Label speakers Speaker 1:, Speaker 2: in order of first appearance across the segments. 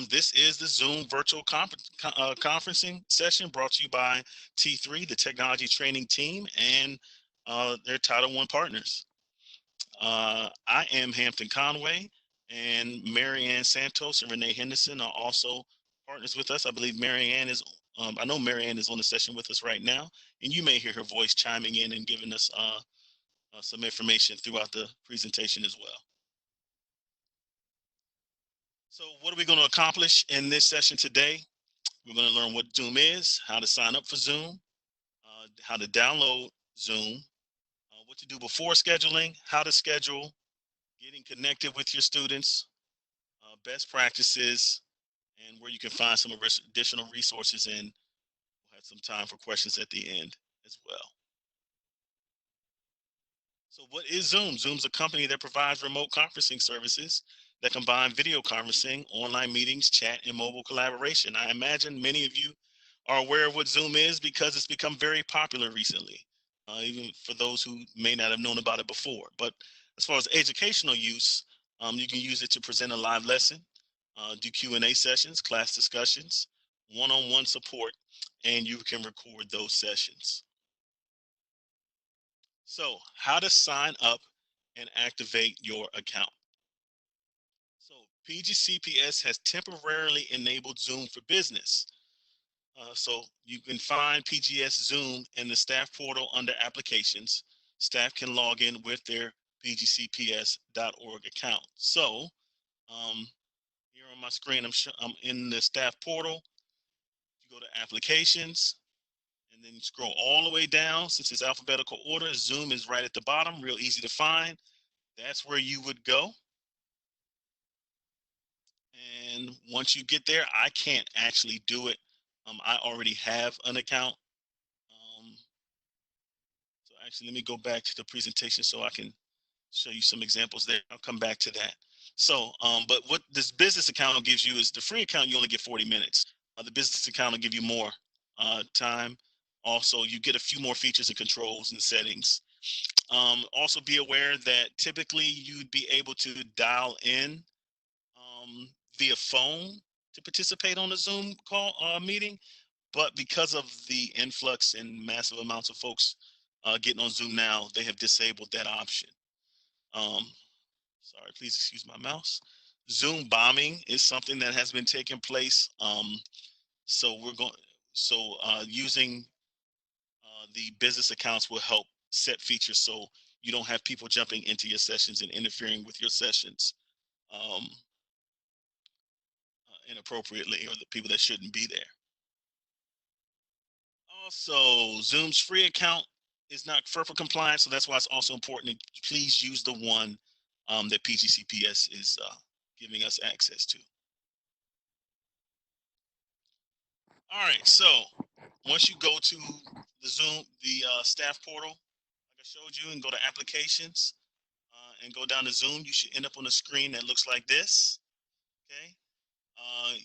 Speaker 1: This is the Zoom virtual conferencing session brought to you by T3, the technology training team, and their Title I partners. I am Hampton Conway, and Marianne Santos and Renee Henderson are also partners with us. I believe Marianne is, I know Marianne is on the session with us right now, and you may hear her voice chiming in and giving us some information throughout the presentation as well. So what are we going to accomplish in this session today? We're going to learn what Zoom is, how to sign up for Zoom, how to download Zoom, what to do before scheduling, how to schedule, getting connected with your students, best practices, and where you can find some additional resources, and we'll have some time for questions at the end as well. So what is Zoom? Zoom's a company that provides remote conferencing services that combine video conferencing, online meetings, chat, and mobile collaboration. I imagine many of you are aware of what Zoom is because it's become very popular recently, even for those who may not have known about it before. But as far as educational use, you can use it to present a live lesson, do Q&A sessions, class discussions, one-on-one support, and you can record those sessions. So how to sign up and activate your account. So PGCPS has temporarily enabled Zoom for Business. So you can find PGS Zoom in the staff portal under applications. Staff can log in with their pgcps.org account. So here on my screen, I'm in the staff portal. You go to applications, and then you scroll all the way down. Since it's alphabetical order, Zoom is right at the bottom, real easy to find. That's where you would go. And once you get there, I can't actually do it. I already have an account. So actually, let me go back to the presentation so I can show you some examples there. I'll come back to that. So, but what this business account gives you is the free account, you only get 40 minutes. The business account will give you more time. Also, you get a few more features and controls and settings. Also be aware that typically you'd be able to dial in via phone to participate on a Zoom call meeting, but because of the influx and massive amounts of folks getting on Zoom now, they have disabled that option. Sorry, please excuse my mouse. Zoom bombing is something that has been taking place. Using the business accounts will help set features so you don't have people jumping into your sessions and interfering with your sessions inappropriately, or the people that shouldn't be there. Also, Zoom's free account is not FERPA compliant, so that's why it's also important to please use the one that PGCPS is giving us access to. All right, so once you go to the Zoom, the staff portal, like I showed you, and go to applications and go down to Zoom, you should end up on a screen that looks like this. Okay,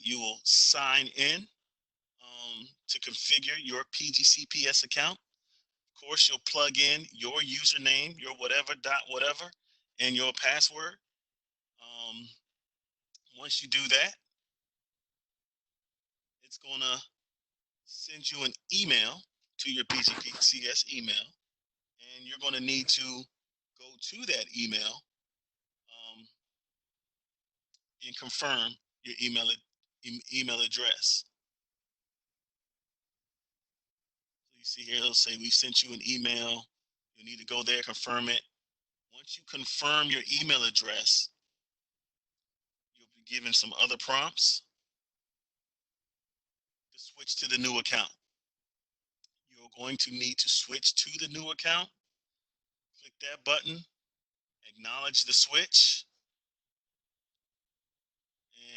Speaker 1: you will sign in to configure your PGCPS account. Of course, you'll plug in your username, your whatever, and your password. Once you do that, it's going to send you an email to your PGCPS email, and you're going to need to go to that email and confirm your email address. So you see here, it'll say we sent you an email. You need to go there, confirm it. Once you confirm your email address, you'll be given some other prompts to switch to the new account. You're going to need to switch to the new account. Click that button, acknowledge the switch,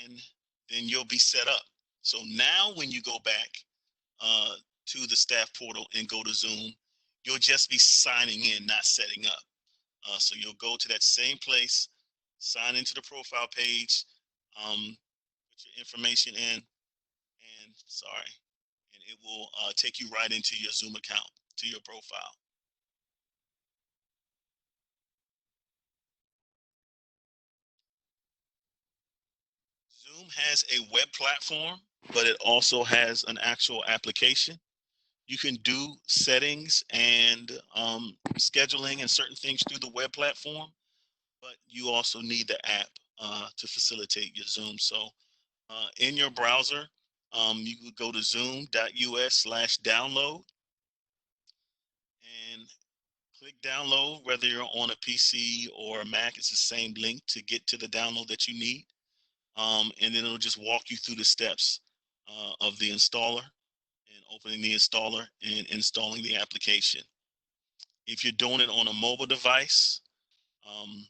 Speaker 1: and then you'll be set up. So now when you go back to the staff portal and go to Zoom, you'll just be signing in, not setting up. So you'll go to that same place, sign into the profile page, put your information in, and it will take you right into your Zoom account, to your profile. Zoom has a web platform, but it also has an actual application. You can do settings and scheduling and certain things through the web platform, but you also need the app to facilitate your Zoom. So in your browser, you would go to zoom.us/download and click download. Whether you're on a PC or a Mac, it's the same link to get to the download that you need. And then it'll just walk you through the steps of the installer and opening the installer and installing the application. If you're doing it on a mobile device, um,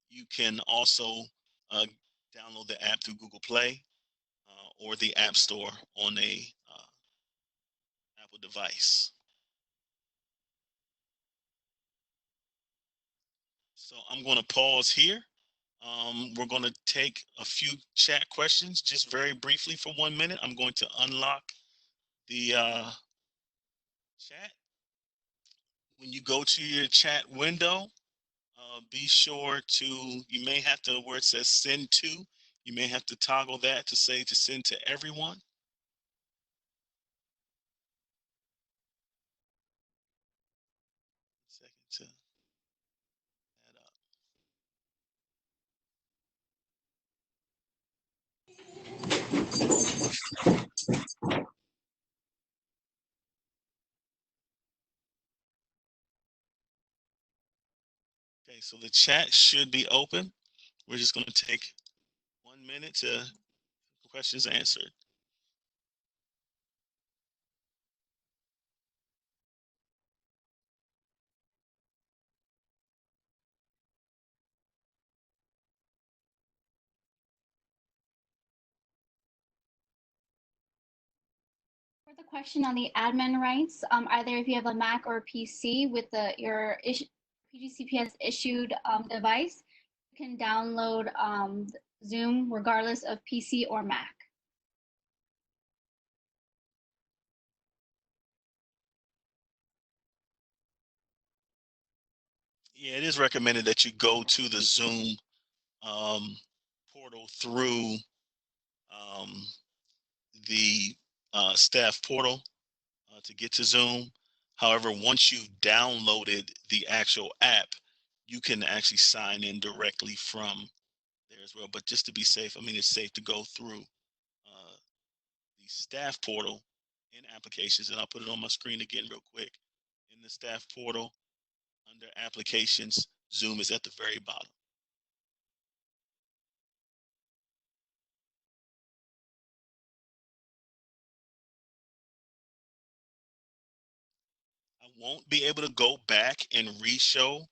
Speaker 1: you can also download the app through Google Play or the App Store on a Apple device. So I'm going to pause here. We're going to take a few chat questions just very briefly for 1 minute. I'm going to unlock the chat. When you go to your chat window, be sure to, you may have to, where it says send to, you may have to toggle that to say to send to everyone. Second to that up. Okay, so the chat should be open. We're just going to take 1 minute to questions answered.
Speaker 2: For the question on the admin rights, either if you have a Mac or a PC with your PGCPS issued device, you can download Zoom regardless of PC or Mac.
Speaker 1: Yeah, it is recommended that you go to the Zoom portal through the staff portal to get to Zoom. However, once you've downloaded the actual app, you can actually sign in directly from there as well. But just to be safe, I mean, it's safe to go through the staff portal in applications. And I'll put it on my screen again real quick. In the staff portal, under applications, Zoom is at the very bottom. I won't be able to go back and re-show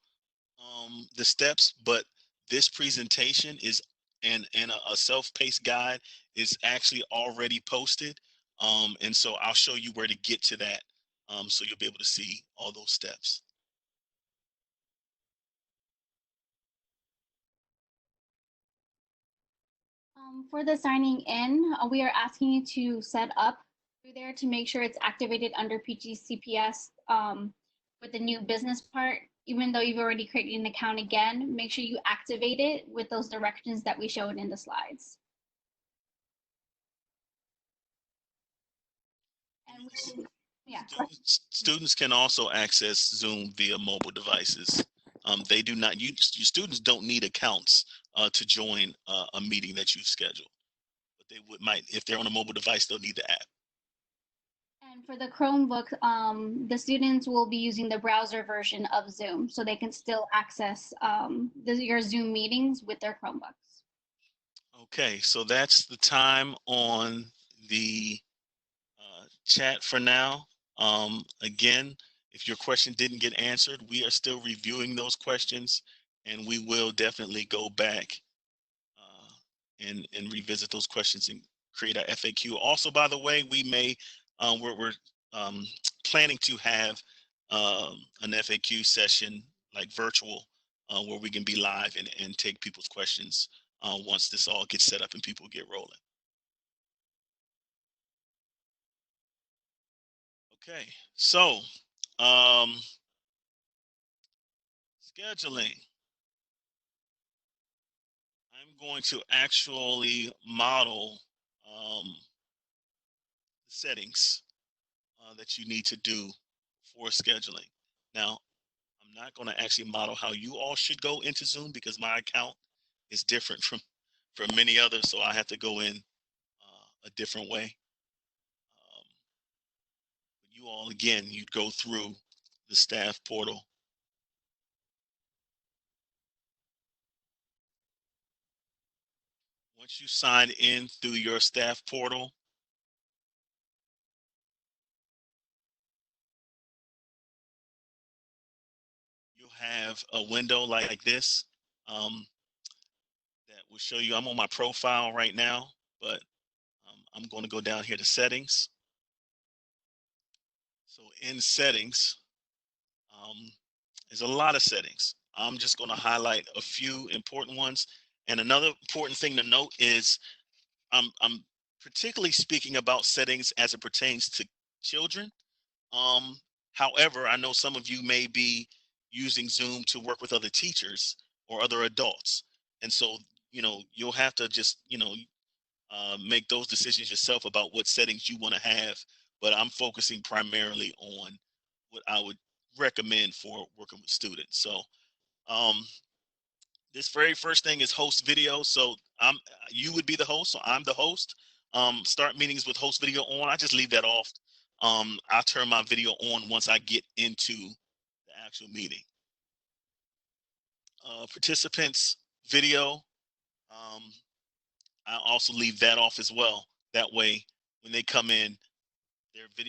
Speaker 1: the steps, but this presentation is and a self-paced guide is actually already posted. And so I'll show you where to get to that. So you'll be able to see all those steps.
Speaker 2: For the signing in, we are asking you to set up through there to make sure it's activated under PGCPS with the new business part. Even though you've already created an account again, make sure you activate it with those directions that we showed in the slides. And yeah.
Speaker 1: Students can also access Zoom via mobile devices. They do not, your students don't need accounts to join a meeting that you've scheduled. But they might, if they're on a mobile device, they'll need the app.
Speaker 2: And for the Chromebook, the students will be using the browser version of Zoom, so they can still access your Zoom meetings with their Chromebooks.
Speaker 1: Okay, so that's the time on the chat for now. Again, if your question didn't get answered, we are still reviewing those questions, and we will definitely go back and revisit those questions and create our FAQ. Also, by the way, we may we're planning to have an FAQ session like virtual where we can be live and take people's questions once this all gets set up and people get rolling. Okay, so scheduling. I'm going to actually model the settings that you need to do for scheduling. Now, I'm not going to actually model how you all should go into Zoom because my account is different from many others, so I have to go in a different way. You all, again, you'd go through the staff portal. Once you sign in through your staff portal, you'll have a window like this that will show you. I'm on my profile right now, but I'm going to go down here to settings. So in settings, there's a lot of settings. I'm just going to highlight a few important ones. And another important thing to note is I'm particularly speaking about settings as it pertains to children. However, I know some of you may be using Zoom to work with other teachers or other adults. And so, you'll have to just, make those decisions yourself about what settings you want to have. But I'm focusing primarily on what I would recommend for working with students. So um, this very first thing is host video. So you would be the host, so I'm the host. Start meetings with host video on. I just leave that off. I'll turn my video on once I get into the actual meeting. Participants video. I also leave that off as well. That way, when they come in,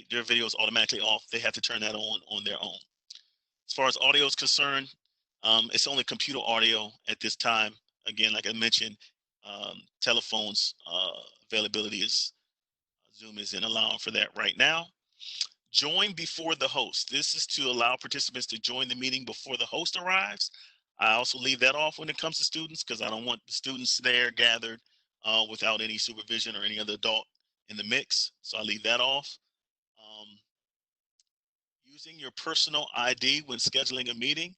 Speaker 1: their video is automatically off. They have to turn that on their own. As far as audio is concerned, it's only computer audio at this time. Again, like I mentioned, telephones availability is Zoom isn't allowing for that right now. Join before the host. This is to allow participants to join the meeting before the host arrives. I also leave that off when it comes to students because I don't want the students there gathered without any supervision or any other adult in the mix. So I leave that off. Using your personal ID when scheduling a meeting.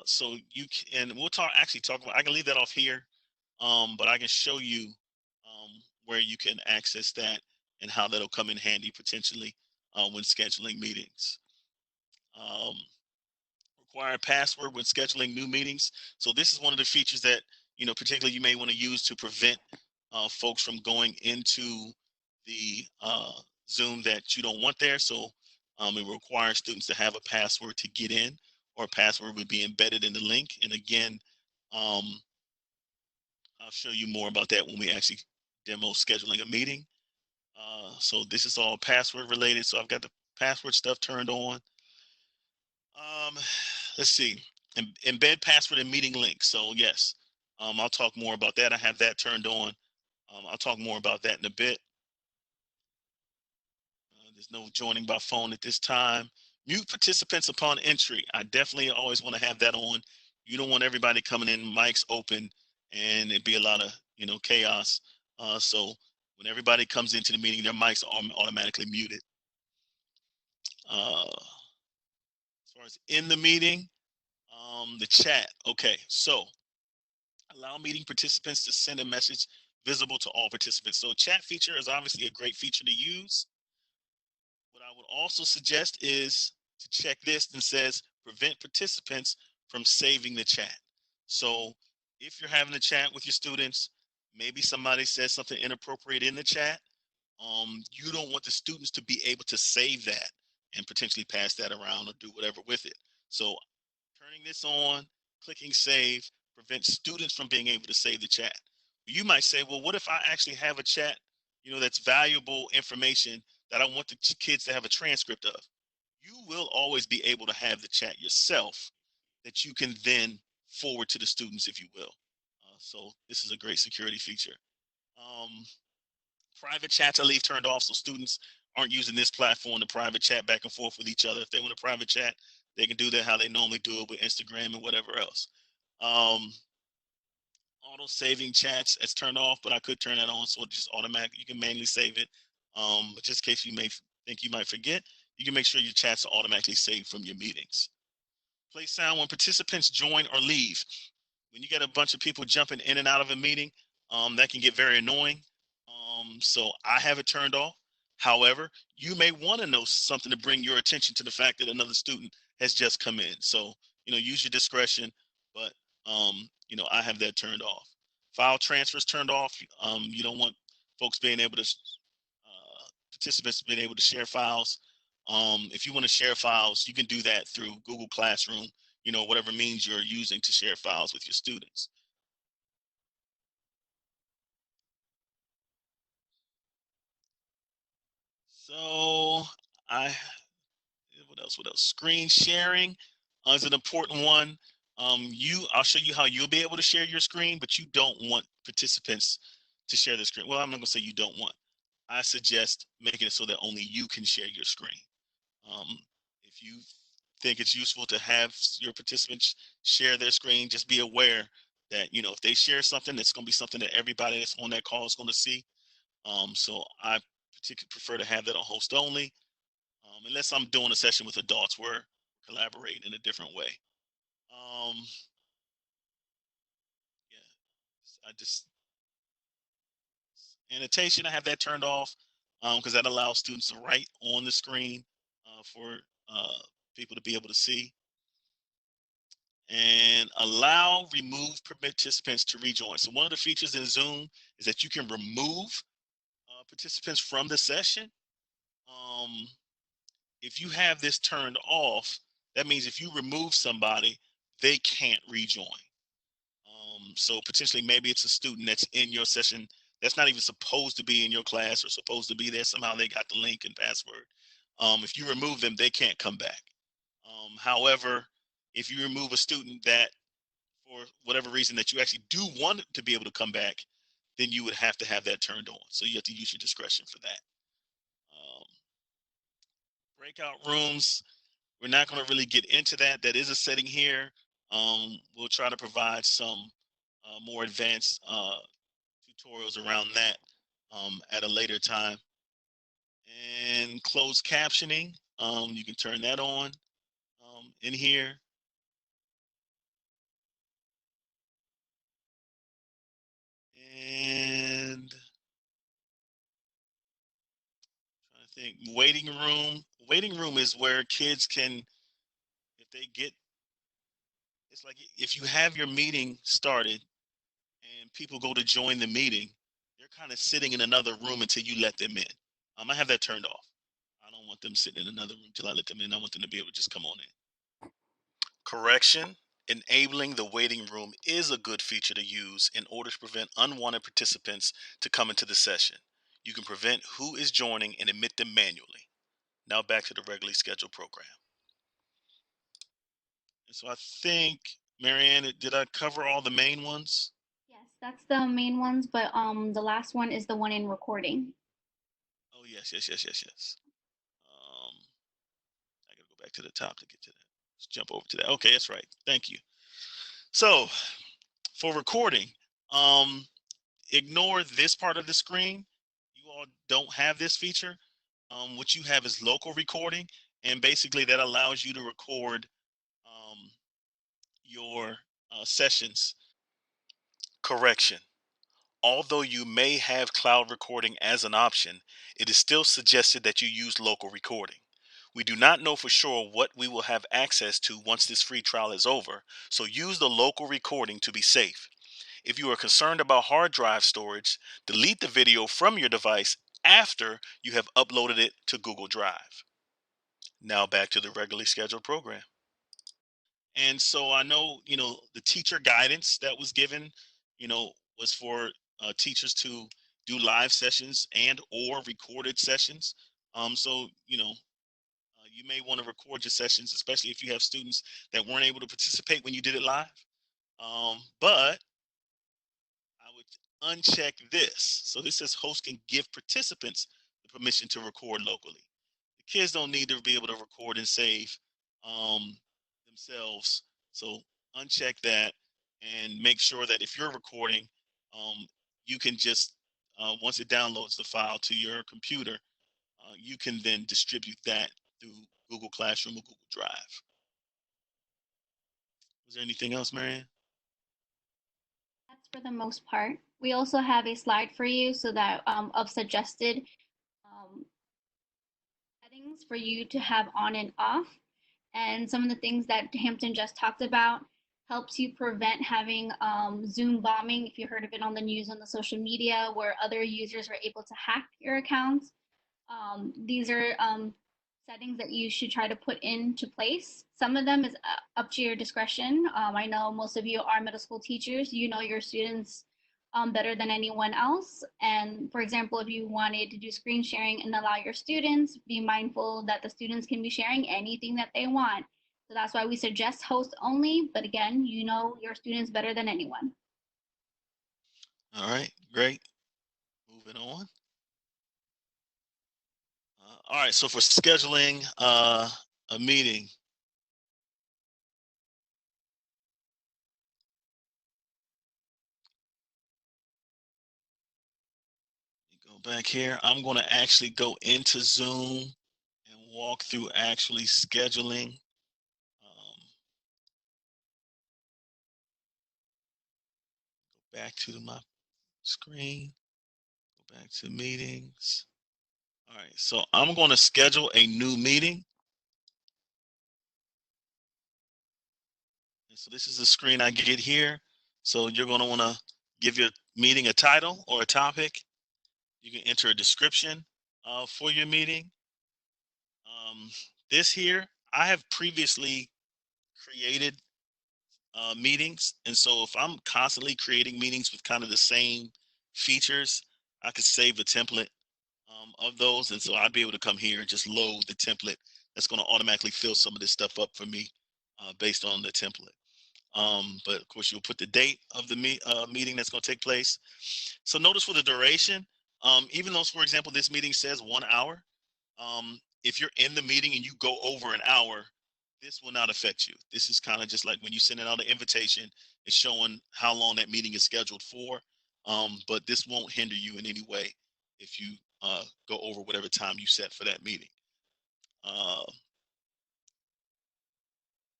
Speaker 1: So you can, we'll actually talk about, I can leave that off here, but I can show you where you can access that and how that'll come in handy potentially when scheduling meetings. Require a password when scheduling new meetings. So this is one of the features that, particularly you may want to use to prevent folks from going into the Zoom that you don't want there. So it requires students to have a password to get in, or a password would be embedded in the link. And again, I'll show you more about that when we actually demo scheduling a meeting. So this is all password related. So I've got the password stuff turned on. Let's see, embed password and meeting link. So yes, I'll talk more about that. I have that turned on. I'll talk more about that in a bit. There's no joining by phone at this time. Mute participants upon entry. I definitely always want to have that on. You don't want everybody coming in, mics open, and it'd be a lot of chaos. So when everybody comes into the meeting, their mics are automatically muted. As far as in the meeting, the chat. Okay, so allow meeting participants to send a message visible to all participants. So chat feature is obviously a great feature to use. What I would also suggest is to check this and says prevent participants from saving the chat. So if you're having a chat with your students, maybe somebody says something inappropriate in the chat, you don't want the students to be able to save that and potentially pass that around or do whatever with it. So turning this on, clicking save, prevents students from being able to save the chat. You might say, well, what if I actually have a chat, that's valuable information that I want the kids to have a transcript of? You will always be able to have the chat yourself that you can then forward to the students, if you will. So this is a great security feature. Private chats I leave turned off so students aren't using this platform to private chat back and forth with each other. If they want a private chat, they can do that how they normally do it with Instagram and whatever else. Auto saving chats, it's turned off, but I could turn that on so it just automatically, you can manually save it. But just in case you may think you might forget, you can make sure your chats are automatically saved from your meetings. Play sound when participants join or leave. when you get a bunch of people jumping in and out of a meeting, that can get very annoying. So I have it turned off. However, you may want to know something to bring your attention to the fact that another student has just come in. So, use your discretion, but, I have that turned off. File transfers turned off. You don't want folks being able to, participants being able to share files. If you want to share files, you can do that through Google Classroom, whatever means you're using to share files with your students. So I, what else? What else? Screen sharing is an important one. I'll show you how you'll be able to share your screen, but you don't want participants to share their screen. Well, I'm not gonna say you don't want. I suggest making it so that only you can share your screen. Um, if you think it's useful to have your participants share their screen, just be aware that if they share something, it's going to be something that everybody that's on that call is going to see. So I particularly prefer to have that on host only, unless I'm doing a session with adults where we're collaborating in a different way. Um, yeah, I just annotation. I have that turned off because that allows students to write on the screen for people to be able to see. And allow remove participants to rejoin. So one of the features in Zoom is that you can remove participants from the session. Um, if you have this turned off, that means if you remove somebody, they can't rejoin. So potentially maybe it's a student that's in your session that's not even supposed to be in your class or supposed to be there. Somehow they got the link and password. If you remove them, they can't come back. However, if you remove a student that for whatever reason that you actually do want to be able to come back, then you would have to have that turned on. So you have to use your discretion for that. Um, Breakout rooms, we're not going to really get into that. That is a setting here. We'll try to provide some more advanced tutorials around that at a later time. And closed captioning, you can turn that on in here. And I think waiting room. Waiting room is where kids can, if they get, it's like if you have your meeting started and people go to join the meeting, they're kind of sitting in another room until you let them in. I have that turned off. I don't want them sitting in another room until I let them in. I want them to be able to just come on in. Correction. Enabling the waiting room is a good feature to use in order to prevent unwanted participants to come into the session. You can prevent who is joining and admit them manually. Now back to the regularly scheduled program. And so I think, Marianne, did I cover all the main ones?
Speaker 2: Yes, that's the main ones, but the last one is the one in recording.
Speaker 1: Oh, yes, yes, yes, yes, yes. I gotta go back to the top to get to that. Let's jump over to that. Okay, that's right. Thank you. So for recording, um, ignore this part of the screen. You all don't have this feature. What you have is local recording, and basically that allows you to record um, your sessions. Correction. Although you may have cloud recording as an option, it is still suggested that you use local recording. We do not know for sure what we will have access to once this free trial is over, so use the local recording to be safe. If you are concerned about hard drive storage, delete the video from your device after you have uploaded it to Google Drive. Now back to the regularly scheduled program. And so I know, the teacher guidance that was given, was for teachers to do live sessions and or recorded sessions. So, you may want to record your sessions, especially if you have students that weren't able to participate when you did it live. But I would uncheck this. So this says host can give participants the permission to record locally. The kids don't need to be able to record and save themselves. So uncheck that and make sure that if you're recording, you can just, once it downloads the file to your computer, you can then distribute that through Google Classroom or Google Drive. Was there anything else, Marianne?
Speaker 2: for the most part. We also have a slide for you so that of suggested um, settings for you to have on and off. And some of the things that Hampton just talked about helps you prevent having Zoom bombing, if you heard of it on the news, on the social media, where other users are able to hack your accounts. These are settings that you should try to put into place. Some of them is up to your discretion. I know most of you are middle school teachers. You know your students better than anyone else. And for example, if you wanted to do screen sharing and allow your students, be mindful that the students can be sharing anything that they want. So that's why we suggest host only. But again, you know your students better than anyone.
Speaker 1: All right, great. Moving on. All right, so for scheduling a meeting, go back here. I'm going to actually go into Zoom and walk through actually scheduling. Go back to my screen, go back to meetings. All right, so I'm going to schedule a new meeting. And so this is the screen I get here. So you're going to want to give your meeting a title or a topic. You can enter a description for your meeting. This here, I have previously created meetings. And so if I'm constantly creating meetings with kind of the same features, I could save a template of those. And so I'd be able to come here and just load the template that's going to automatically fill some of this stuff up for me based on the template. But of course, you'll put the date of the meeting that's going to take place. So notice for the duration, even though, for example, this meeting says 1 hour, if you're in the meeting and you go over an hour, this will not affect you. This is kind of just like when you send out an invitation, it's showing how long that meeting is scheduled for. But this won't hinder you in any way if you go over whatever time you set for that meeting. Uh,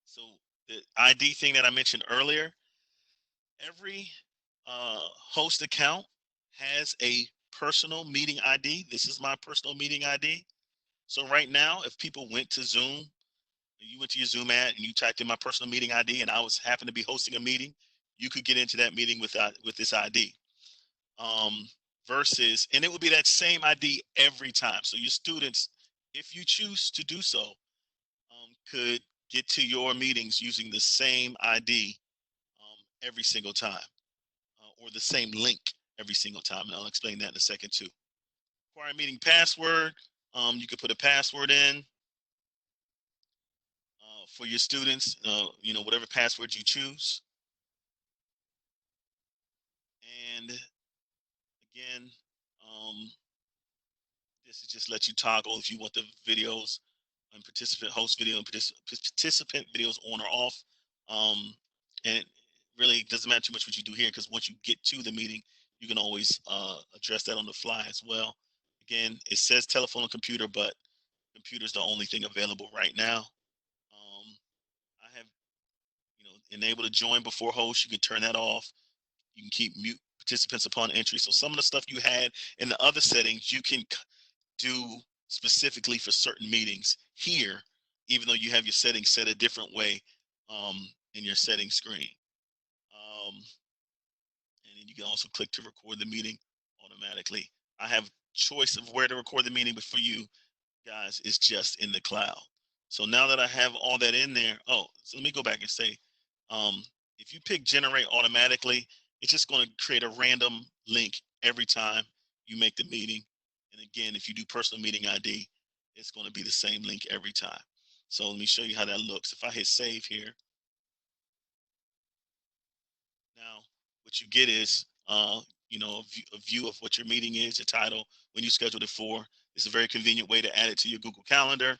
Speaker 1: so the ID thing that I mentioned earlier, every host account has a personal meeting ID. This is my personal meeting ID. So right now, if people went to Zoom, you went to your Zoom ad and you typed in my personal meeting ID and I was happened to be hosting a meeting, you could get into that meeting with this ID. Versus, and it would be that same ID every time. So your students, if you choose to do so, could get to your meetings using the same ID every single time, or the same link every single time. And I'll explain that in a second too. Require meeting password. You could put a password in for your students, whatever password you choose. And again, this is just let you toggle if you want the videos and participant host video and participant videos on or off. And it really doesn't matter too much what you do here, because once you get to the meeting, you can always address that on the fly as well. Again, it says telephone and computer, but computer's the only thing available right now. I have, enabled to join before host. You can turn that off. You can keep mute participants upon entry. So some of the stuff you had in the other settings, you can do specifically for certain meetings here, even though you have your settings set a different way in your settings screen. And then you can also click to record the meeting automatically. I have choice of where to record the meeting, but for you guys, it's just in the cloud. So now that I have all that in there, so let me go back and say, if you pick generate automatically, it's just going to create a random link every time you make the meeting. And again, if you do personal meeting ID, it's going to be the same link every time. So let me show you how that looks. If I hit save here, now what you get is, a view of what your meeting is, your title, when you scheduled it for. It's a very convenient way to add it to your Google Calendar.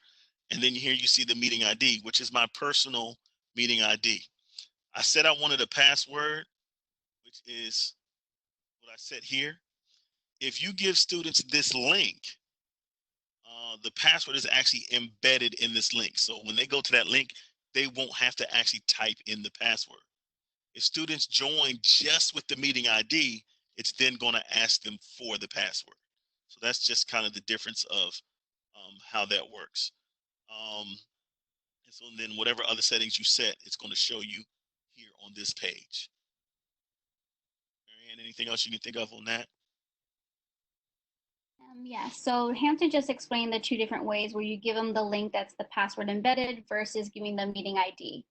Speaker 1: And then here you see the meeting ID, which is my personal meeting ID. I said I wanted a password, which is what I said here. If you give students this link, the password is actually embedded in this link. So when they go to that link, they won't have to actually type in the password. If students join just with the meeting ID, it's then going to ask them for the password. So that's just kind of the difference of how that works. And so then whatever other settings you set, it's going to show you here on this page. Marianne, anything else you can think of on that?
Speaker 2: Yeah, so Hampton just explained the two different ways where you give them the link that's the password embedded versus giving them meeting ID.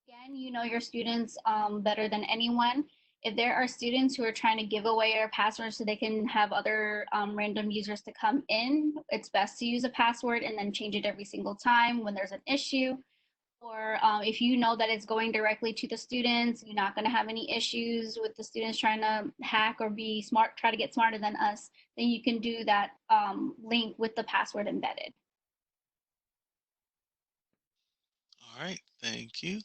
Speaker 2: Again, you know your students better than anyone. If there are students who are trying to give away their passwords so they can have other random users to come in, it's best to use a password and then change it every single time when there's an issue. Or if you know that it's going directly to the students, you're not going to have any issues with the students trying to hack or be smart, try to get smarter than us, then you can do that link with the password embedded.
Speaker 1: All right, thank you.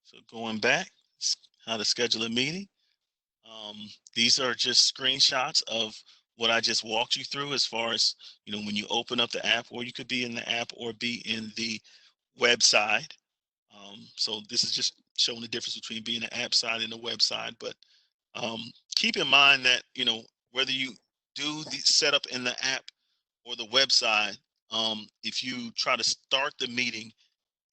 Speaker 1: So going back, how to schedule a meeting. These are just screenshots of what I just walked you through as far as, when you open up the app, or you could be in the app or be in the website. So this is just showing the difference between being an app side and a website. But keep in mind that, whether you do the setup in the app or the website, if you try to start the meeting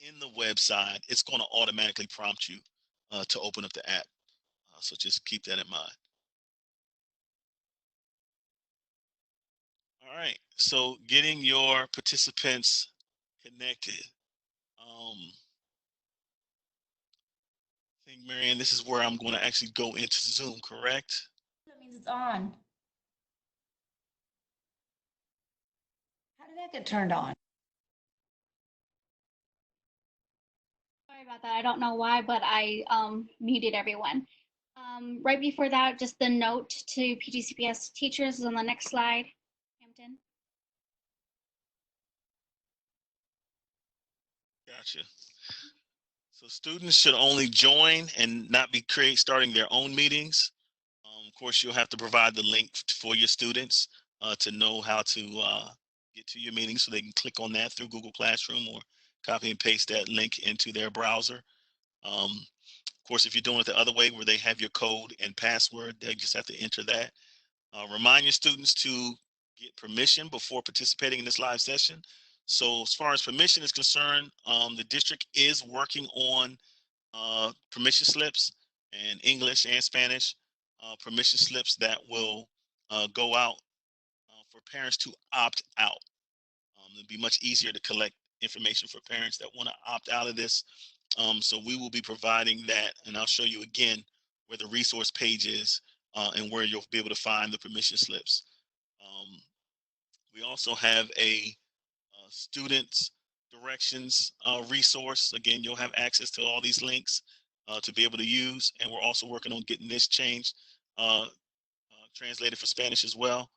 Speaker 1: in the website, it's going to automatically prompt you to open up the app. So just keep that in mind. All right, so getting your participants connected. I think, Marianne, this is where I'm going to actually go into Zoom, correct?
Speaker 3: That means it's on. How did that get turned on?
Speaker 2: Sorry about that. I don't know why, but I muted everyone. Right before that, just the note to PGCPS teachers is on the next slide, Hampton.
Speaker 1: Gotcha. So students should only join and not be starting their own meetings. Of course, you'll have to provide the link for your students to know how to get to your meeting, so they can click on that through Google Classroom or copy and paste that link into their browser. Of course, if you're doing it the other way where they have your code and password, they just have to enter that. Remind your students to get permission before participating in this live session. So as far as permission is concerned, the district is working on permission slips in English and Spanish, permission slips that will go out for parents to opt out. It'll be much easier to collect information for parents that want to opt out of this. So we will be providing that, and I'll show you again where the resource page is and where you'll be able to find the permission slips. We also have a students directions resource. Again, you'll have access to all these links to be able to use, and we're also working on getting this changed, translated for Spanish as well.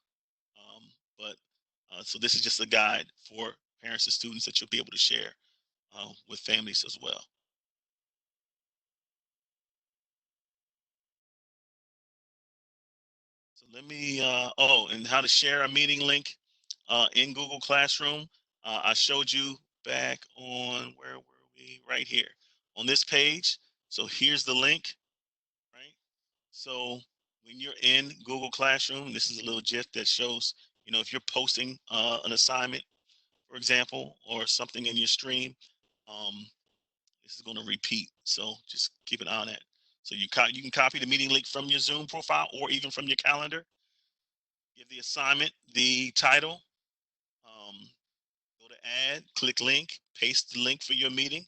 Speaker 1: But so this is just a guide for parents and students that you'll be able to share with families as well. So let me, and how to share a meeting link in Google Classroom. I showed you back on, where were we? Right here on this page. So here's the link, right? So when you're in Google Classroom, this is a little GIF that shows, if you're posting an assignment, for example, or something in your stream, this is going to repeat. So just keep an eye on that. So you can copy the meeting link from your Zoom profile or even from your calendar. Give the assignment the title, go to add, click link, paste the link for your meeting,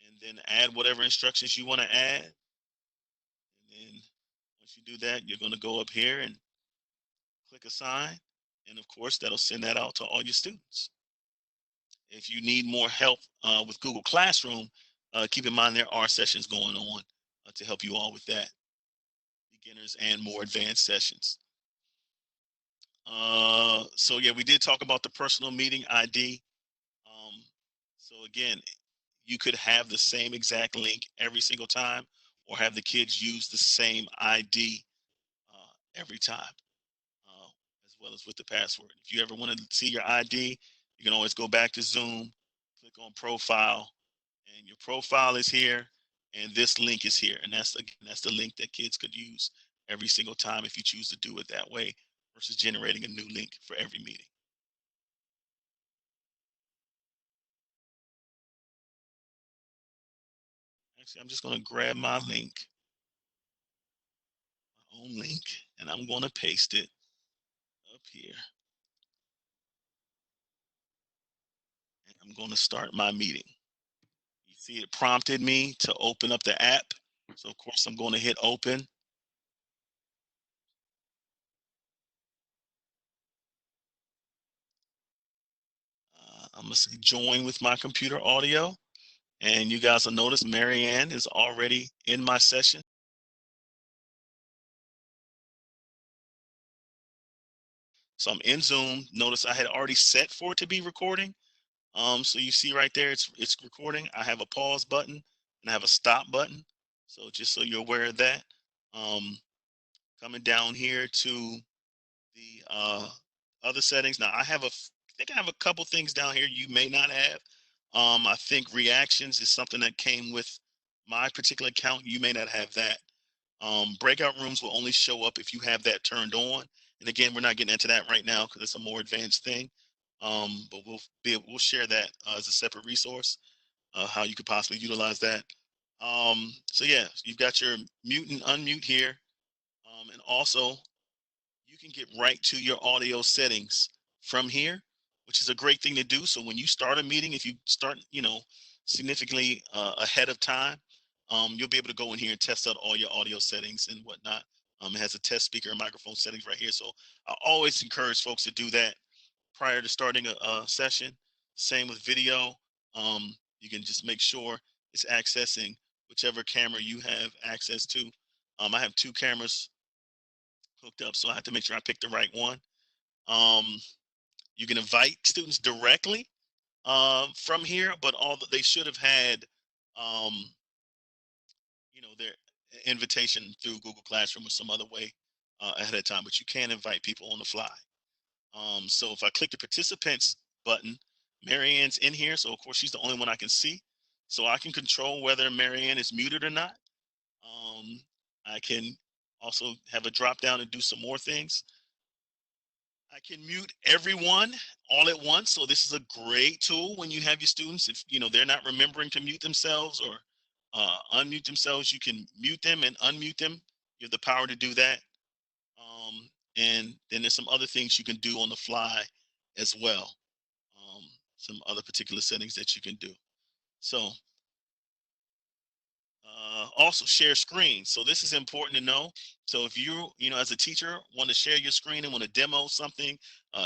Speaker 1: and then add whatever instructions you want to add. And then once you do that, you're going to go up here and click assign. And of course, that'll send that out to all your students. If you need more help with Google Classroom, keep in mind there are sessions going on to help you all with that. Beginners and more advanced sessions. So yeah, we did talk about the personal meeting ID. So again, you could have the same exact link every single time, or have the kids use the same ID every time, as well as with the password. If you ever want to see your ID, you can always go back to Zoom, click on profile, and your profile is here. And this link is here. And that's the link that kids could use every single time if you choose to do it that way versus generating a new link for every meeting. Actually, I'm just going to grab my link, my own link, and I'm going to paste it up here. And I'm going to start my meeting. You see, it prompted me to open up the app. So of course I'm going to hit open. I'm going to say join with my computer audio. And you guys will notice Marianne is already in my session. So I'm in Zoom. Notice I had already set for it to be recording. So you see right there, it's recording. I have a pause button and I have a stop button. So just so you're aware of that. Coming down here to the other settings. Now I think I have a couple things down here you may not have. I think reactions is something that came with my particular account. You may not have that. Breakout rooms will only show up if you have that turned on. And again, we're not getting into that right now because it's a more advanced thing. But we'll share that as a separate resource, how you could possibly utilize that. So yeah, you've got your mute and unmute here. And also you can get right to your audio settings from here, which is a great thing to do. So when you start a meeting, if you start, significantly ahead of time, you'll be able to go in here and test out all your audio settings and whatnot. It has a test speaker and microphone settings right here. So I always encourage folks to do that prior to starting a session. Same with video. You can just make sure it's accessing whichever camera you have access to. I have two cameras hooked up, so I have to make sure I pick the right one. You can invite students directly from here, but they should have had, um, their invitation through Google Classroom or some other way ahead of time. But you can invite people on the fly. So if I click the participants button, Marianne's in here, so of course she's the only one I can see. So I can control whether Marianne is muted or not. I can also have a drop down and do some more things. I can mute everyone all at once. So this is a great tool when you have your students, if they're not remembering to mute themselves or unmute themselves, you can mute them and unmute them. You have the power to do that. And then there's some other things you can do on the fly as well. Some other particular settings that you can do. So also share screen. So this is important to know. So if as a teacher want to share your screen and want to demo something,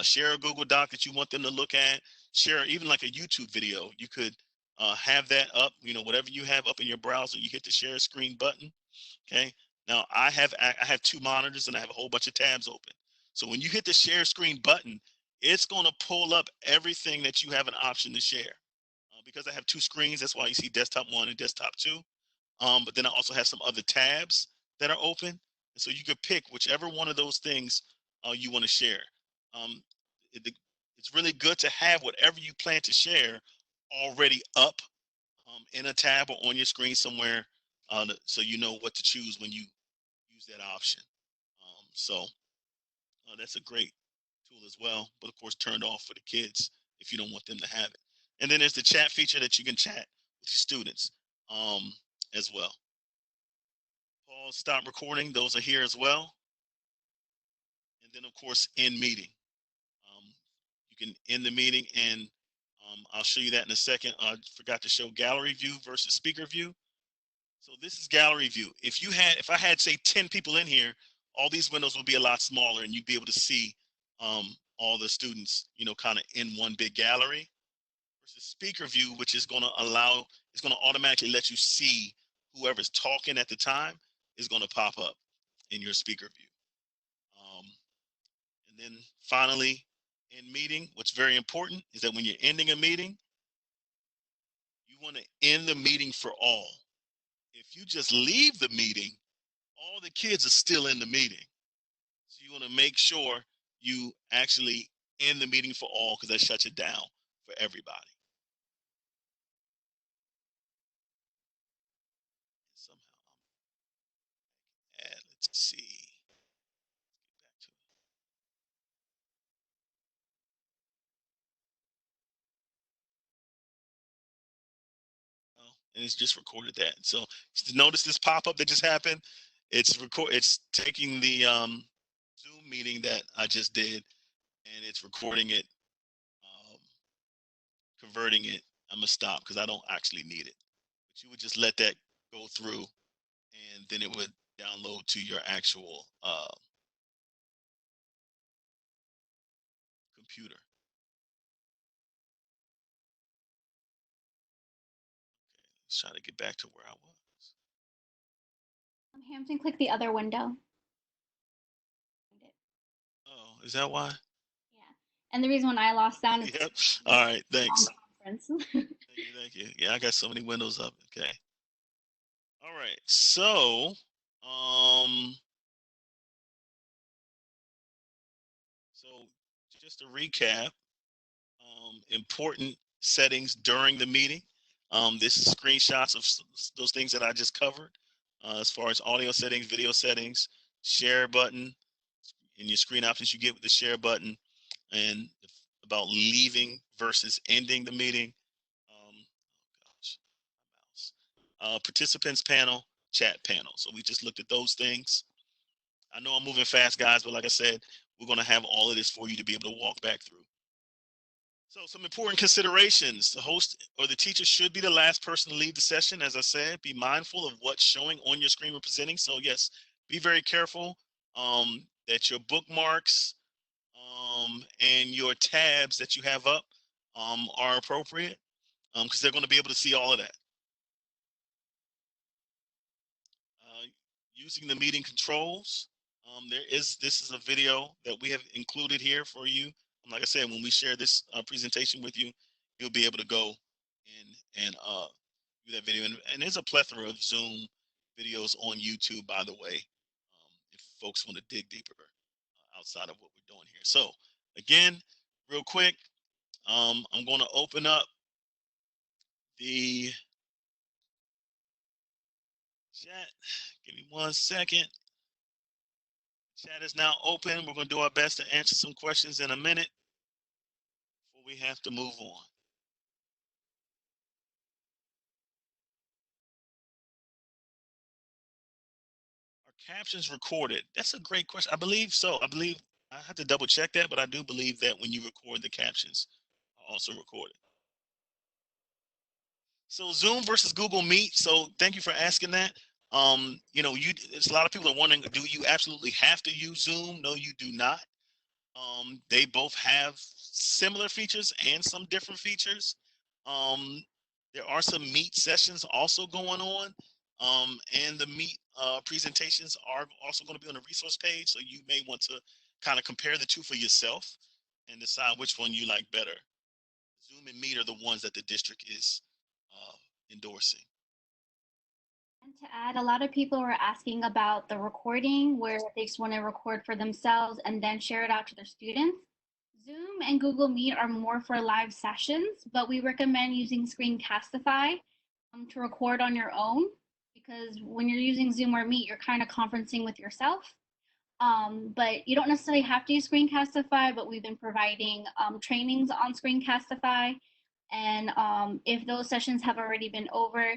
Speaker 1: share a Google Doc that you want them to look at, share even like a YouTube video, you could have that up, whatever you have up in your browser, you hit the share screen button. Okay. Now I have two monitors and I have a whole bunch of tabs open. So when you hit the share screen button, it's going to pull up everything that you have an option to share. Because I have two screens, that's why you see desktop 1 and desktop 2. But then I also have some other tabs that are open. And so you could pick whichever one of those things you want to share. Um, it's really good to have whatever you plan to share already up in a tab or on your screen somewhere, so you know what to choose when you use that option. So that's a great tool as well, but of course turned off for the kids if you don't want them to have it. And then there's the chat feature that you can chat with your students as well. Pause, stop recording, those are here as well. And then of course, end meeting. You can end the meeting, and I'll show you that in a second. I forgot to show gallery view versus speaker view. So this is gallery view. If I had say 10 people in here, all these windows would be a lot smaller and you'd be able to see all the students, kind of in one big gallery. Versus speaker view, which is going to it's going to automatically let you see whoever's talking at the time is going to pop up in your speaker view. And then finally, in meeting, what's very important is that when you're ending a meeting, you want to end the meeting for all. If you just leave the meeting, all the kids are still in the meeting. So you want to make sure you actually end the meeting for all, because that shuts it down for everybody. somehow let's see. Get back to it. Oh, and it's just recorded that. So notice this pop-up that just happened. It's taking the Zoom meeting that I just did, and it's recording it, um, converting it. I'm gonna stop because I don't actually need it. But you would just let that go through, and then it would download to your actual computer. Okay, let's try to get back to where I was.
Speaker 2: Hampton, click the other window.
Speaker 1: Oh, is that why?
Speaker 2: Yeah. And the reason when I lost sound is
Speaker 1: Yep. All right, thanks.
Speaker 2: conference.
Speaker 1: Thank you. Yeah, I got so many windows up. Okay. All right. So, um, so just to recap, important settings during the meeting. This is screenshots of those things that I just covered, as far as audio settings, video settings, share button, in your screen options you get with the share button, and about leaving versus ending the meeting. Oh gosh, my mouse. Participants panel, chat panel. So we just looked at those things. I know I'm moving fast, guys, but like I said, we're going to have all of this for you to be able to walk back through. So some important considerations. The host or the teacher should be the last person to leave the session. As I said, be mindful of what's showing on your screen when presenting. So yes, be very careful that your bookmarks and your tabs that you have up are appropriate, because they're going to be able to see all of that. Using the meeting controls. This is a video that we have included here for you. Like I said, when we share this presentation with you, you'll be able to go and do that video. And there's a plethora of Zoom videos on YouTube, by the way, if folks want to dig deeper outside of what we're doing here. So again, real quick, I'm going to open up the chat. Give me 1 second. Chat is now open. We're going to do our best to answer some questions in a minute before we have to move on. Are captions recorded? That's a great question. I believe so. I have to double check that, but I do believe that when you record, the captions are also recorded. So Zoom versus Google Meet. So thank you for asking that. It's a lot of people are wondering, do you absolutely have to use Zoom? No, you do not. They both have similar features and some different features. There are some Meet sessions also going on, and the Meet presentations are also going to be on the resource page, so you may want to kind of compare the two for yourself and decide which one you like better. Zoom and Meet are the ones that the district is endorsing.
Speaker 2: And to add, a lot of people were asking about the recording where they just want to record for themselves and then share it out to their students. Zoom and Google Meet are more for live sessions, but we recommend using Screencastify to record on your own, because when you're using Zoom or Meet, you're kind of conferencing with yourself. But you don't necessarily have to use Screencastify, but we've been providing trainings on Screencastify. And if those sessions have already been over,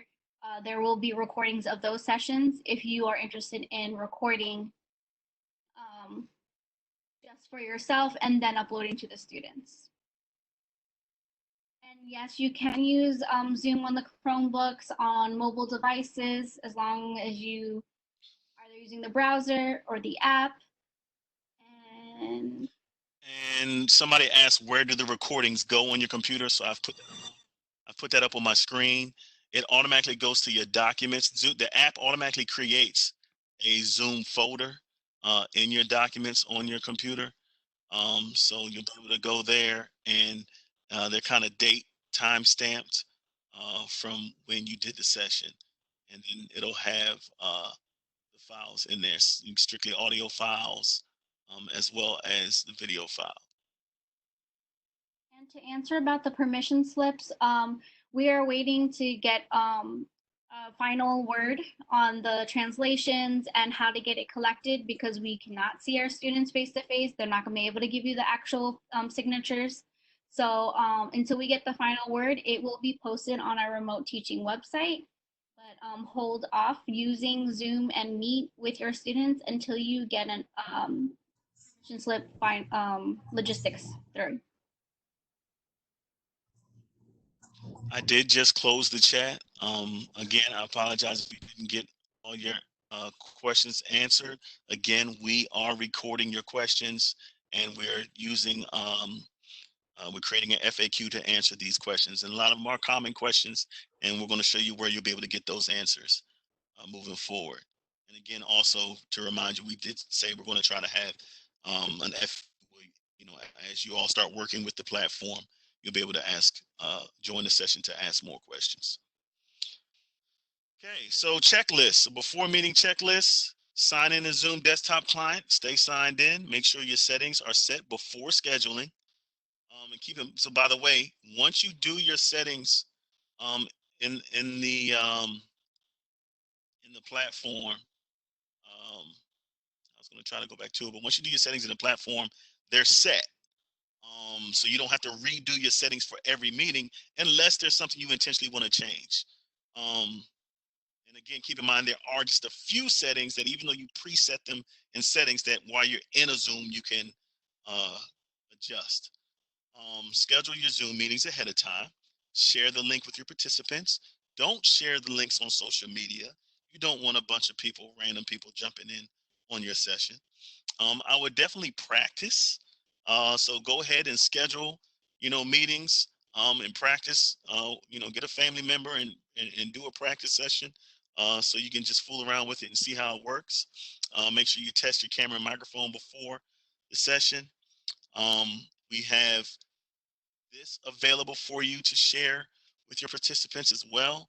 Speaker 2: there will be recordings of those sessions if you are interested in recording just for yourself and then uploading to the students. And yes, you can use Zoom on the Chromebooks on mobile devices as long as you are either using the browser or the app.
Speaker 1: And somebody asked, where do the recordings go on your computer? So I've put that up on my screen. It automatically goes to your documents. The app automatically creates a Zoom folder in your documents on your computer. So you'll be able to go there, and they're kind of time stamped from when you did the session. And then it'll have the files in there, strictly audio files, as well as the video file.
Speaker 2: And to answer about the permission slips, we are waiting to get final word on the translations and how to get it collected, because we cannot see our students face to face. They're not going to be able to give you the actual signatures. So until we get the final word, it will be posted on our remote teaching website. But hold off using Zoom and Meet with your students until you get an permission slip logistics through.
Speaker 1: I did just close the chat. Again, I apologize if you didn't get all your questions answered. Again, we are recording your questions, and we're using we're creating an FAQ to answer these questions, and a lot of them are common questions, and we're going to show you where you'll be able to get those answers moving forward. And again, also to remind you, we did say we're going to try to have an as you all start working with the platform, you'll be able to ask, join the session to ask more questions. Okay, so checklists. So before meeting checklists, sign in a Zoom desktop client, stay signed in, make sure your settings are set before scheduling. And keep them. So by the way, once you do your settings in the platform, I was going to try to go back to it, but once you do your settings in the platform, they're set. So you don't have to redo your settings for every meeting unless there's something you intentionally want to change. And again, keep in mind, there are just a few settings that even though you preset them in settings, that while you're in a Zoom, you can adjust. Schedule your Zoom meetings ahead of time. Share the link with your participants. Don't share the links on social media. You don't want a bunch of people, random people jumping in on your session. I would definitely practice. So go ahead and schedule, meetings and practice. Get a family member and do a practice session so you can just fool around with it and see how it works. Make sure you test your camera and microphone before the session. We have this available for you to share with your participants as well.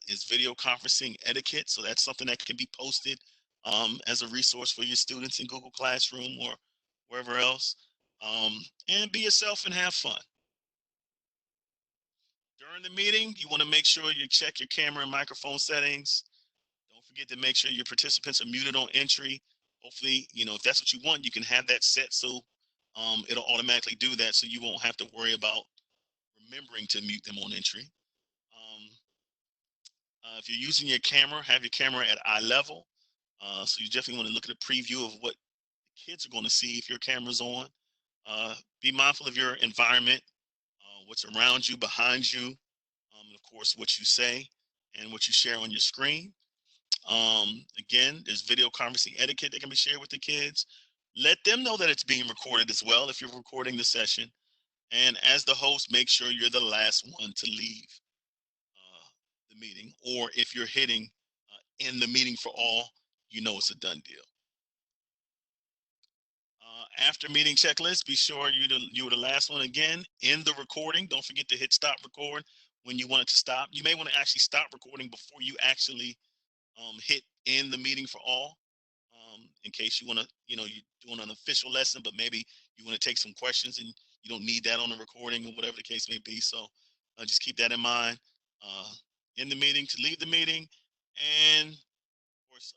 Speaker 1: Is video conferencing etiquette. So that's something that can be posted as a resource for your students in Google Classroom or wherever else. And be yourself and have fun. During the meeting, you want to make sure you check your camera and microphone settings. Don't forget to make sure your participants are muted on entry. Hopefully, if that's what you want, you can have that set so it'll automatically do that, so you won't have to worry about remembering to mute them on entry. If you're using your camera, have your camera at eye level. So you definitely want to look at a preview of what the kids are going to see if your camera's on. Be mindful of your environment, what's around you, behind you, and of course, what you say and what you share on your screen. Again, there's video conferencing etiquette that can be shared with the kids. Let them know that it's being recorded as well if you're recording the session. And as the host, make sure you're the last one to leave the meeting, or if you're hitting in the meeting for all, it's a done deal. After meeting checklist, be sure you were the last one. Again, in the recording, don't forget to hit stop record when you want it to stop. You may want to actually stop recording before you actually hit in the meeting for all, in case you want to, you're doing an official lesson, but maybe you want to take some questions and you don't need that on the recording or whatever the case may be. So just keep that in mind. In the meeting, to leave the meeting, and of course,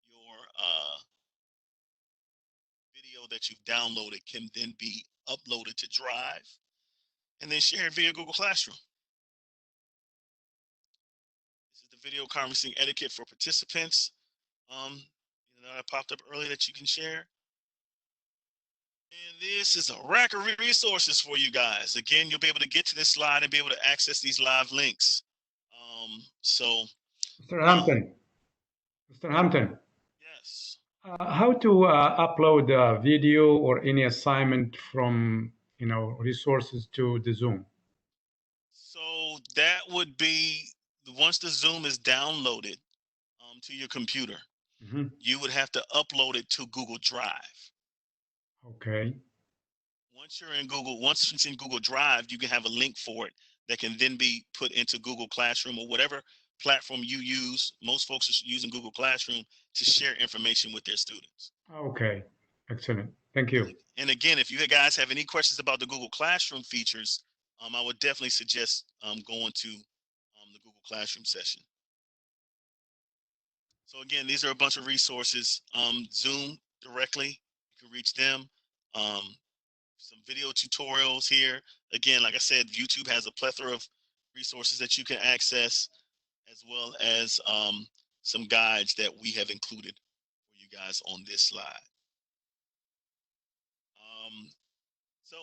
Speaker 1: your video that you've downloaded can then be uploaded to Drive and then shared via Google Classroom. This is the video conferencing etiquette for participants. That popped up earlier that you can share. And this is a rack of resources for you guys. Again, you'll be able to get to this slide and be able to access these live links.
Speaker 4: Mr. Hampton. Mr. Hampton.
Speaker 1: Yes.
Speaker 4: How to upload a video or any assignment from resources to the Zoom?
Speaker 1: So that would be once the Zoom is downloaded to your computer, you would have to upload it to Google Drive.
Speaker 4: Okay.
Speaker 1: Once it's in Google Drive, you can have a link for it that can then be put into Google Classroom or whatever platform you use. Most folks are using Google Classroom to share information with their students.
Speaker 4: Okay, excellent. Thank you.
Speaker 1: And again, if you guys have any questions about the Google Classroom features, I would definitely suggest going to the Google classroom session. So again, these are a bunch of resources. Zoom directly, you can reach them. Some video tutorials here. Again, like I said, YouTube has a plethora of resources that you can access, as well as some guides that we have included for you guys on this slide. So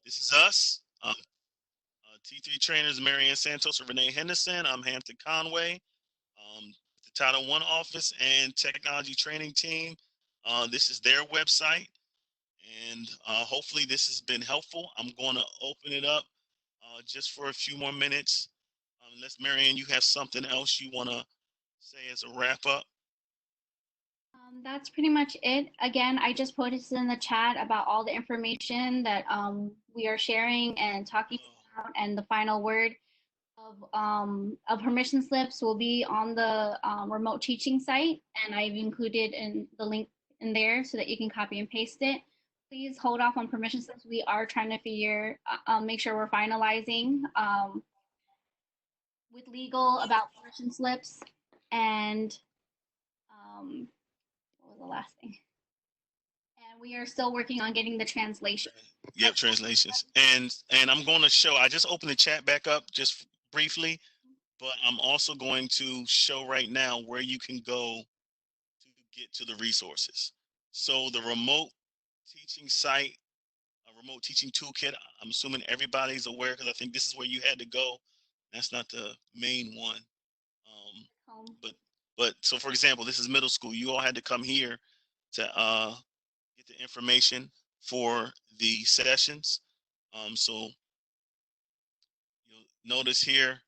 Speaker 1: this is us. T3 trainers, Marianne Santos and Renee Henderson. I'm Hampton Conway, the Title I office and technology training team. This is their website, and hopefully this has been helpful. I'm going to open it up just for a few more minutes. Unless, Marianne, you have something else you want to say as a wrap up.
Speaker 2: That's pretty much it. Again, I just posted in the chat about all the information that we are sharing and talking about, and the final word of permission slips will be on the remote teaching site, and I've included in the link in there so that you can copy and paste it. Please hold off on permission slips. We are trying to make sure we're finalizing with legal about permission slips, and what was the last thing? And we are still working on getting the translation.
Speaker 1: Yep, translations. And I'm going to show, I just opened the chat back up just briefly, but I'm also going to show right now where you can go to get to the resources. So the remote teaching site, a remote teaching toolkit, I'm assuming everybody's aware, because I think this is where you had to go. That's not the main one. But so for example, this is middle school. You all had to come here to get the information for the sessions. So you'll notice here,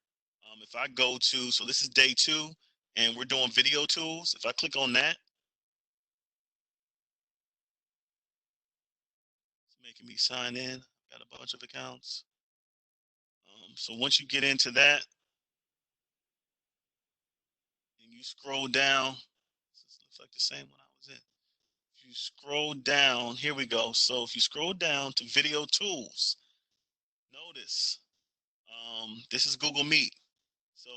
Speaker 1: if I go to, so this is day 2, and we're doing video tools. If I click on that, it's making me sign in. Got a bunch of accounts. So once you get into that, and you scroll down, this looks like the same one I was in. If you scroll down, here we go. So if you scroll down to video tools, notice this is Google Meet. So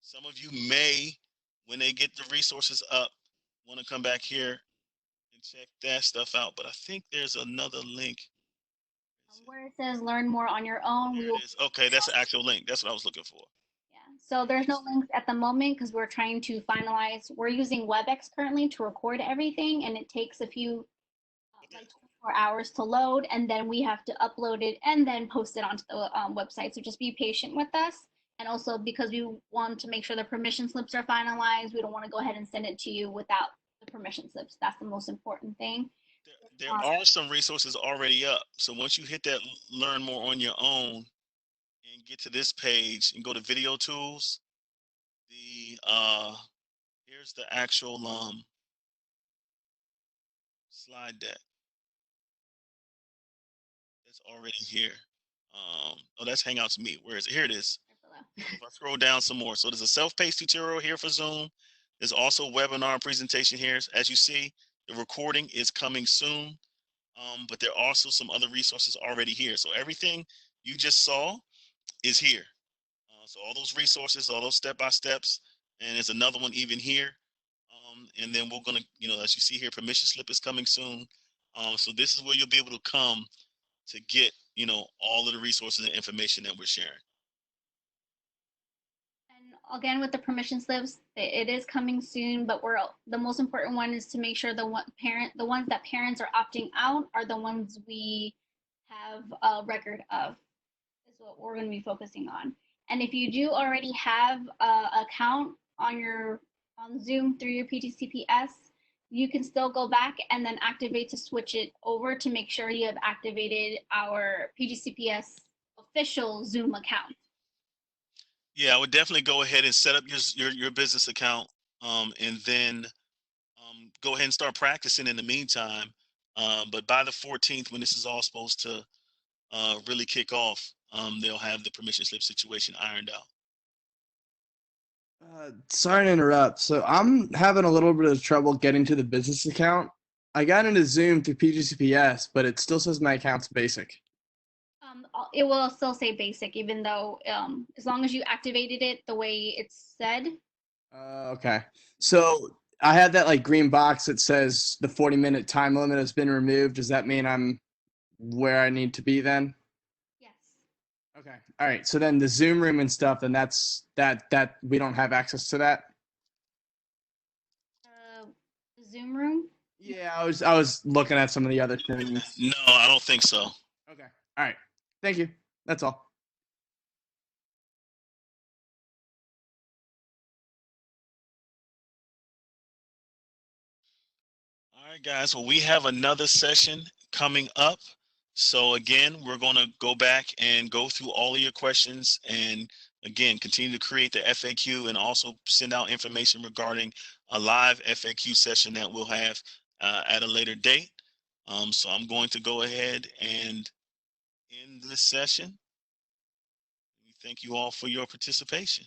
Speaker 1: some of you may, when they get the resources up, want to come back here and check that stuff out. But I think there's another link.
Speaker 2: Where it says learn more on your own.
Speaker 1: There it is. Okay, that's the actual link. That's what I was looking for.
Speaker 2: Yeah, so there's no links at the moment because we're trying to finalize. We're using WebEx currently to record everything, and it takes a few, like 24 hours to load, and then we have to upload it and then post it onto the website. So just be patient with us. And also because we want to make sure the permission slips are finalized, we don't want to go ahead and send it to you without the permission slips. That's the most important thing.
Speaker 1: There are some resources already up. So once you hit that learn more on your own and get to this page and go to video tools, here's the actual slide deck that's already here. Oh, that's Hangouts Meet. Where is it? Here it is. If I scroll down some more. So there's a self-paced tutorial here for Zoom. There's also a webinar presentation here. As you see, the recording is coming soon, but there are also some other resources already here. So everything you just saw is here. So all those resources, all those step-by-steps, and there's another one even here. And then we're gonna, as you see here, permission slip is coming soon. So this is where you'll be able to come to get, all of the resources and information that we're sharing.
Speaker 2: Again, with the permission slips, it is coming soon, but the most important one is to make sure the ones that parents are opting out are the ones we have a record of, is what we're going to be focusing on. And if you do already have an account on Zoom through your PGCPS, you can still go back and then activate to switch it over to make sure you have activated our PGCPS official Zoom account.
Speaker 1: Yeah, I would definitely go ahead and set up your business account, and then go ahead and start practicing in the meantime. But by the 14th, when this is all supposed to really kick off, they'll have the permission slip situation ironed out.
Speaker 5: Sorry to interrupt. So I'm having a little bit of trouble getting to the business account. I got into Zoom through PGCPS, but it still says my account's basic.
Speaker 2: it will still say basic, even though as long as you activated it the way it's said.
Speaker 5: Okay. So I had that like green box that says the 40-minute time limit has been removed. Does that mean I'm where I need to be then?
Speaker 2: Yes.
Speaker 5: Okay. All right. So then the Zoom room and stuff, then that's that we don't have access to that.
Speaker 2: The Zoom room.
Speaker 5: Yeah, I was looking at some of the other things.
Speaker 1: No, I don't think so.
Speaker 5: Okay. All right. Thank you. That's all.
Speaker 1: All right, guys. Well, we have another session coming up. So again, we're going to go back and go through all of your questions and again, continue to create the FAQ and also send out information regarding a live FAQ session that we'll have at a later date. So I'm going to go ahead and end this session. We thank you all for your participation.